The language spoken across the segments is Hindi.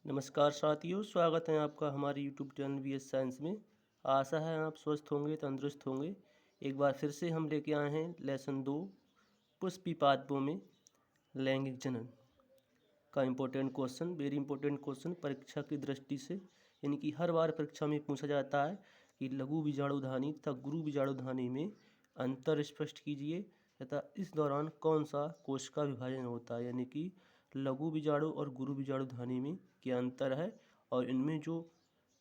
नमस्कार साथियों, स्वागत है आपका हमारे यूट्यूब चैनल वीएस साइंस में। आशा है आप स्वस्थ होंगे, तंदुरुस्त होंगे। एक बार फिर से हम लेके आए हैं लेसन 2 पुष्पी पादपों में लैंगिक जनन का important question, very important question परीक्षा की दृष्टि से। यानी कि हर बार परीक्षा में पूछा जाता है कि लघु बीजाणुधानी तथा गुरु बीजाणुधानी में अंतर स्पष्ट कीजिए तथा इस दौरान कौन सा कोश का विभाजन होता है। यानी कि लघु बीजाणु और गुरु बीजाणुधानी में क्या अंतर है और इनमें जो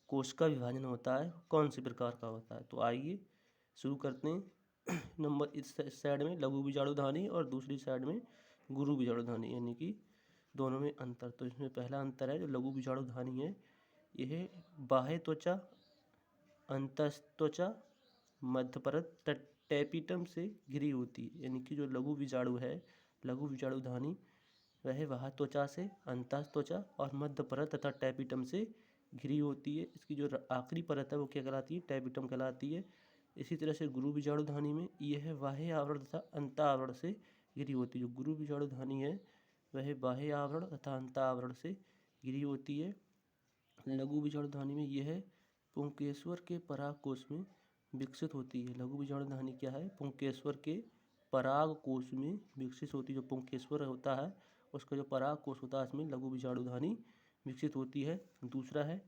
कोश का विभाजन होता है कौन से प्रकार का होता है। तो आइए शुरू करते हैं। नंबर इस साइड में लघु बीजाणुधानी और दूसरी साइड में गुरु बीजाणुधानी, यानी कि दोनों में अंतर। तो इसमें पहला अंतर है जो लघु बीजाणुधानी है, यह बाह्य त्वचा, अंतःत्वचा, मध्य परत टैपिटम से घिरी होती है। यानी कि जो लघु बीजाणु है, लघु बीजाणुधानी, वह बाह्य त्वचा से, अंतःत्वचा और मध्य परत तथा टैपिटम से घिरी होती है। इसकी जो आखिरी परत है वो क्या कहलाती है? टैपिटम कहलाती है। इसी तरह से गुरु बीजाणुधानी में यह बाह्य आवरण तथा अंत आवरण से घिरी होती है। जो गुरु बीजाणुधानी है वह बाह्य आवरण तथा अंत आवरण से घिरी होती है। लघु बीजाणुधानी में यह पुंकेसर के पराग कोश में विकसित होती है। लघु बीजाणुधानी क्या है? पुंकेसर के पराग कोश में विकसित होती है। जो पुंकेसर होता है उसका जो पराग कोश होता है इसमें लघु बीजाणुधानी विकसित होती है। दूसरा है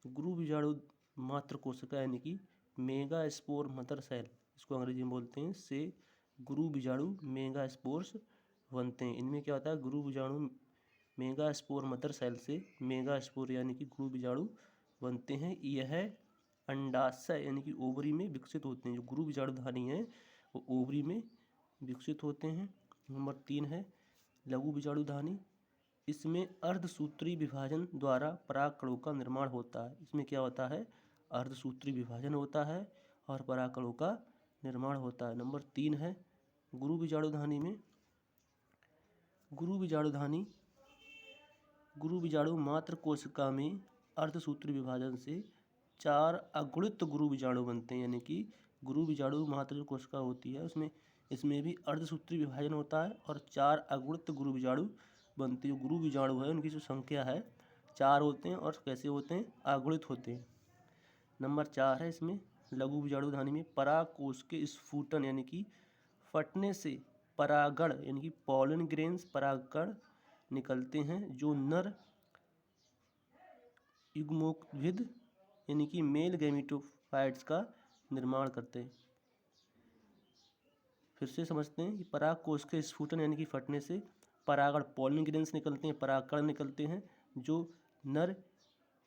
गुरु बीजाणु मात्र कोशिका, यानी कि मेगा स्पोर मदर सेल, इसको अंग्रेजी में बोलते हैं, से गुरु बीजाणु मेगा स्पोर्स बनते हैं। इनमें क्या होता है? गुरु बीजाणु मेगा स्पोर मदर सेल से मेगा स्पोर यानी कि गुरु बीजाणु बनते हैं। यह अंडाशय यानी कि ओवरी में विकसित होते हैं। जो गुरु बीजाणुधानी है वो ओवरी में विकसित होते हैं। नंबर 3 है लघु बीजाणुधानी, इसमें अर्धसूत्री विभाजन द्वारा परागकणों का निर्माण होता है। इसमें क्या होता है? अर्धसूत्री विभाजन होता है और परागकणों का निर्माण होता है। नंबर 3 है गुरु बीजाणुधानी में, गुरु बीजाणु मात्र कोशिका में अर्धसूत्री विभाजन से 4 अगुणित गुरु बीजाणु बनते हैं। यानी कि गुरु बीजाणु मात्र जो कोशिका होती है उसमें इसमें भी अर्धसूत्री विभाजन होता है और 4 अगुणित गुरु बीजाणु बनते हैं। गुरु बीजाणु है उनकी जो संख्या है 4 होते हैं और कैसे होते हैं? अगुणित होते हैं। नंबर 4 है इसमें लघु बीजाणुधानी में पराग कोश के स्फुटन यानी कि फटने से परागण यानी कि पॉलन ग्रेन्स परागकण निकलते हैं जो नर युग्मोद्भिद यानी कि मेल गैमेटोफाइट्स का निर्माण करते हैं। फिर से समझते हैं कि पराग कोश के स्फुटन यानी कि फटने से परागण पॉलन ग्रेन्स निकलते हैं, परागकण निकलते हैं जो नर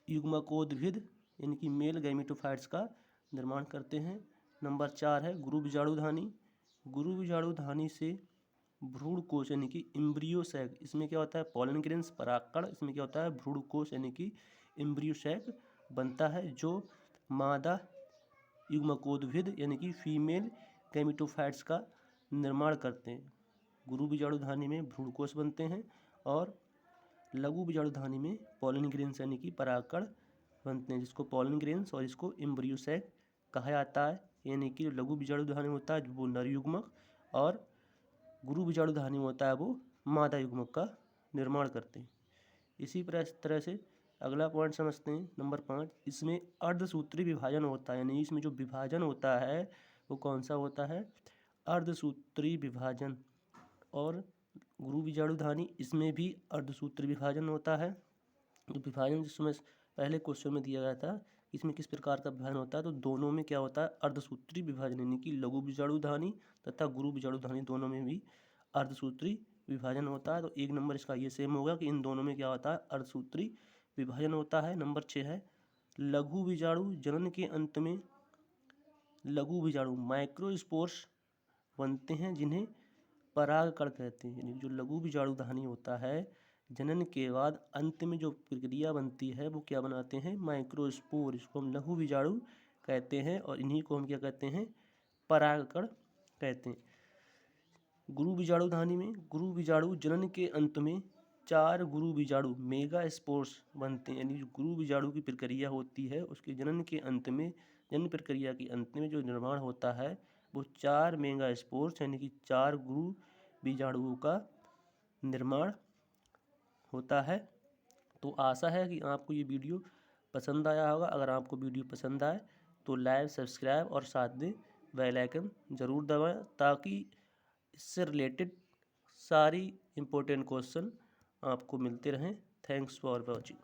युग्मकोद्भिद यानी कि मेल गैमेटोफाइट्स का निर्माण करते हैं। नंबर 4 है गुरु बीजाणुधानी, गुरु बीजाणुधानी से भ्रूण कोश यानी कि इम्ब्रियो सैक, इसमें क्या होता है? पॉलन ग्रेन्स परागकण, इसमें क्या होता है? भ्रूण कोश यानी कि इम्ब्रियो सैक बनता है जो मादा युग्मकोद्भिद यानी कि फीमेल गैमेटोफाइट्स का निर्माण करते हैं। गुरु बीजाणुधानी में भ्रूण कोश बनते हैं और लघु बीजाणुधानी में पॉलन ग्रेन्स यानी कि परागकण बनते हैं, जिसको पॉलन ग्रेन्स और इसको इम्ब्रियो सैक कहा जाता है। यानी कि लघु बीजाणुधानी होता है वो नर युग्मक और गुरु बीजाणुधानी में होता है वो मादा युग्मक का निर्माण करते हैं। इसी तरह से अगला पॉइंट समझते हैं। नंबर 5, इसमें अर्धसूत्री विभाजन होता है। यानी इसमें जो विभाजन होता है वो कौन सा होता है? अर्धसूत्री विभाजन। और गुरु बीजाणुधानी इसमें भी अर्धसूत्री विभाजन होता है। तो विभाजन जिसमें पहले क्वेश्चन में दिया गया था इसमें किस प्रकार का विभाजन होता है, तो दोनों में क्या होता है? अर्धसूत्री विभाजन, यानी कि लघु बीजाणुधानी तथा गुरु बीजाणुधानी दोनों में भी अर्धसूत्री विभाजन होता है। तो 1 नंबर इसका ये सेम होगा कि इन दोनों में क्या होता है? अर्धसूत्री विभाजन होता है। नंबर 6 है लघु बीजाणु जनन के अंत में लघु बीजाणु माइक्रोस्पोर्स बनते हैं जिन्हें परागकण कहते हैं। यानी जो लघु बीजाणुधानी होता है जनन के बाद अंत में जो प्रक्रिया बनती है वो क्या बनाते हैं? माइक्रोस्पोर, इसको हम लघु बीजाणु कहते हैं और इन्हीं को हम क्या कहते हैं? परागकण कहते हैं। गुरु बीजाणुधानी में गुरु बीजाणु जनन के अंत में 4 गुरु बीजाणु मेगा स्पोर्स बनते हैं। यानी जो गुरु बीजाणु की प्रक्रिया होती है उसके जनन के अंत में, जनन प्रक्रिया के अंत में जो निर्माण होता है वो 4 मेगा स्पोर्स यानी कि 4 गुरु बीजाणुओं का निर्माण होता है। तो आशा है कि आपको ये वीडियो पसंद आया होगा। अगर आपको वीडियो पसंद आए तो लाइक, सब्सक्राइब और साथ में बेल आइकन ज़रूर दबाएं, ताकि इससे रिलेटेड सारी इम्पोर्टेंट क्वेश्चन आपको मिलते रहें। Thanks for watching.